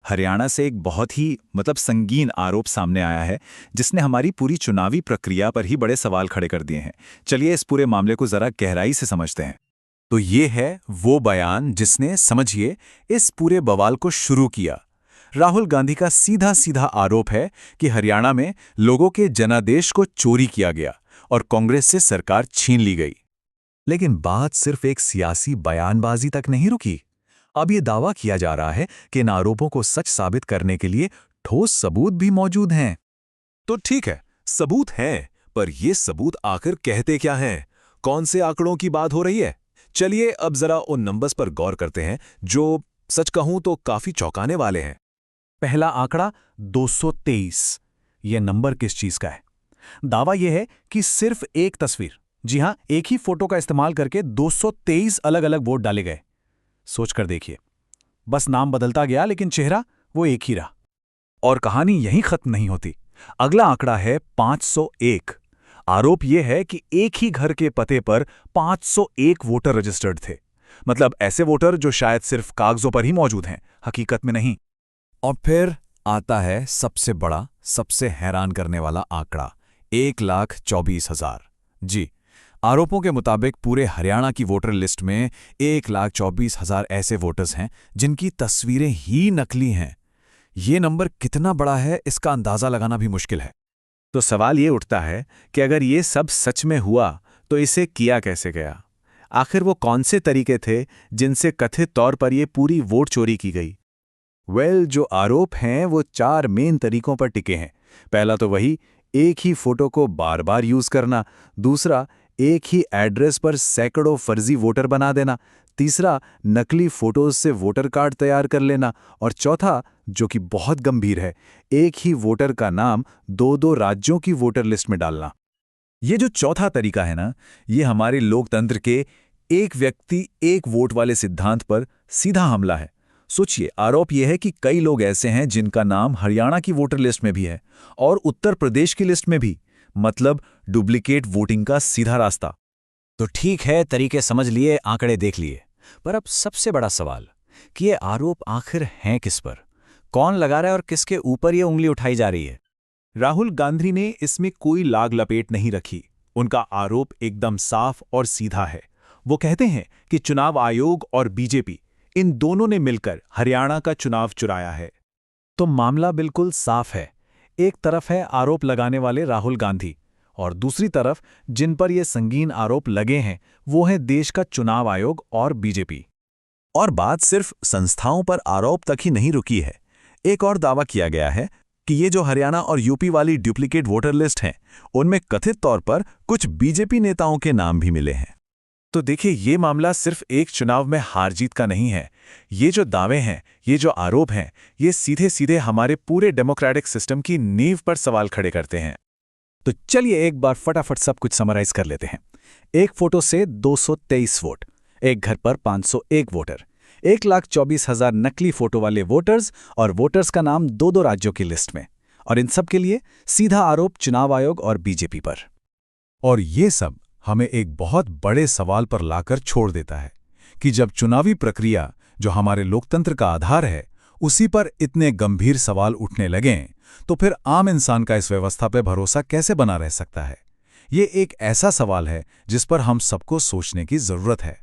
हरियाणा से एक बहुत ही संगीन आरोप सामने आया है, जिसने हमारी पूरी चुनावी प्रक्रिया पर ही बड़े सवाल खड़े कर दिए हैं। चलिए इस पूरे मामले को जरा गहराई से समझते हैं। तो ये है वो बयान जिसने, समझिए, इस पूरे बवाल को शुरू किया। राहुल गांधी का सीधा सीधा आरोप है कि हरियाणा में लोगों के जनादेश को चोरी किया गया और कांग्रेस से सरकार छीन ली गई। लेकिन बात सिर्फ एक सियासी बयानबाजी तक नहीं रुकी। अब ये दावा किया जा रहा है कि इन आरोपों को सच साबित करने के लिए ठोस सबूत भी मौजूद हैं। तो ठीक है, सबूत हैं, पर ये सबूत आखिर कहते क्या हैं? कौन से आंकड़ों की बात हो रही है? चलिए अब जरा उन नंबर्स पर गौर करते हैं जो, सच कहूं तो, काफी चौंकाने वाले हैं। पहला आंकड़ा 223। यह नंबर किस चीज का है? दावा यह है कि सिर्फ एक तस्वीर, जी हां, एक ही फोटो का इस्तेमाल करके 223 अलग अलग वोट डाले गए। सोचकर देखिए, बस नाम बदलता गया लेकिन चेहरा वो एक ही रहा। और कहानी यहीं खत्म नहीं होती। अगला आंकड़ा है 501। आरोप यह है कि एक ही घर के पते पर 501 वोटर रजिस्टर्ड थे। मतलब ऐसे वोटर जो शायद सिर्फ कागजों पर ही मौजूद हैं, हकीकत में नहीं। और फिर आता है सबसे बड़ा, सबसे हैरान करने वाला आंकड़ा, 1,24,000। जी, आरोपों के मुताबिक पूरे हरियाणा की वोटर लिस्ट में 1,24,000 ऐसे वोटर्स हैं जिनकी तस्वीरें ही नकली हैं। ये नंबर कितना बड़ा है, इसका अंदाजा लगाना भी मुश्किल है। तो सवाल ये उठता है कि अगर ये सब सच में हुआ तो इसे किया कैसे गया? आखिर वो कौन से तरीके थे जिनसे कथित तौर पर ये पूरी वोट चोरी की गई? जो आरोप हैं वो 4 मेन तरीकों पर टिके हैं। पहला तो वही, एक ही फोटो को बार बार यूज करना। दूसरा, एक ही एड्रेस पर सैकड़ों फर्जी वोटर बना देना। तीसरा, नकली फोटोज से वोटर कार्ड तैयार कर लेना। और चौथा, जो कि बहुत गंभीर है, एक ही वोटर का नाम 2-2 राज्यों की वोटर लिस्ट में डालना। ये जो चौथा तरीका है ना, ये हमारे लोकतंत्र के एक व्यक्ति एक वोट वाले सिद्धांत पर सीधा हमला है। सोचिए, आरोप यह है कि कई लोग ऐसे हैं जिनका नाम हरियाणा की वोटर लिस्ट में भी है और उत्तर प्रदेश की लिस्ट में भी। मतलब डुप्लीकेट वोटिंग का सीधा रास्ता। तो ठीक है, तरीके समझ लिए, आंकड़े देख लिए, पर अब सबसे बड़ा सवाल कि ये आरोप आखिर हैं किस पर? कौन लगा रहा है और किसके ऊपर ये उंगली उठाई जा रही है? राहुल गांधी ने इसमें कोई लाग लपेट नहीं रखी। उनका आरोप एकदम साफ और सीधा है। वो कहते हैं कि चुनाव आयोग और बीजेपी, इन दोनों ने मिलकर हरियाणा का चुनाव चुराया है। तो मामला बिल्कुल साफ है। एक तरफ है आरोप लगाने वाले राहुल गांधी, और दूसरी तरफ जिन पर ये संगीन आरोप लगे हैं वो है देश का चुनाव आयोग और बीजेपी। और बात सिर्फ संस्थाओं पर आरोप तक ही नहीं रुकी है। एक और दावा किया गया है कि ये जो हरियाणा और यूपी वाली डुप्लीकेट वोटर लिस्ट हैं, उनमें कथित तौर पर कुछ बीजेपी नेताओं के नाम भी मिले हैं। तो देखिए, ये मामला सिर्फ एक चुनाव में हार जीत का नहीं है। ये जो दावे हैं, ये जो आरोप हैं, ये सीधे सीधे हमारे पूरे डेमोक्रेटिक सिस्टम की नींव पर सवाल खड़े करते हैं। तो चलिए एक बार फटाफट सब कुछ समराइज कर लेते हैं। एक फोटो से 223 वोट, एक घर पर 501 वोटर, 1,24,000 नकली फोटो वाले वोटर्स और वोटर्स का नाम 2-2 राज्यों की लिस्ट में। और इन सब के लिए सीधा आरोप चुनाव आयोग और बीजेपी पर। और ये सब हमें एक बहुत बड़े सवाल पर लाकर छोड़ देता है कि जब चुनावी प्रक्रिया, जो हमारे लोकतंत्र का आधार है, उसी पर इतने गंभीर सवाल उठने लगें, तो फिर आम इंसान का इस व्यवस्था पर भरोसा कैसे बना रह सकता है? ये एक ऐसा सवाल है जिस पर हम सबको सोचने की जरूरत है।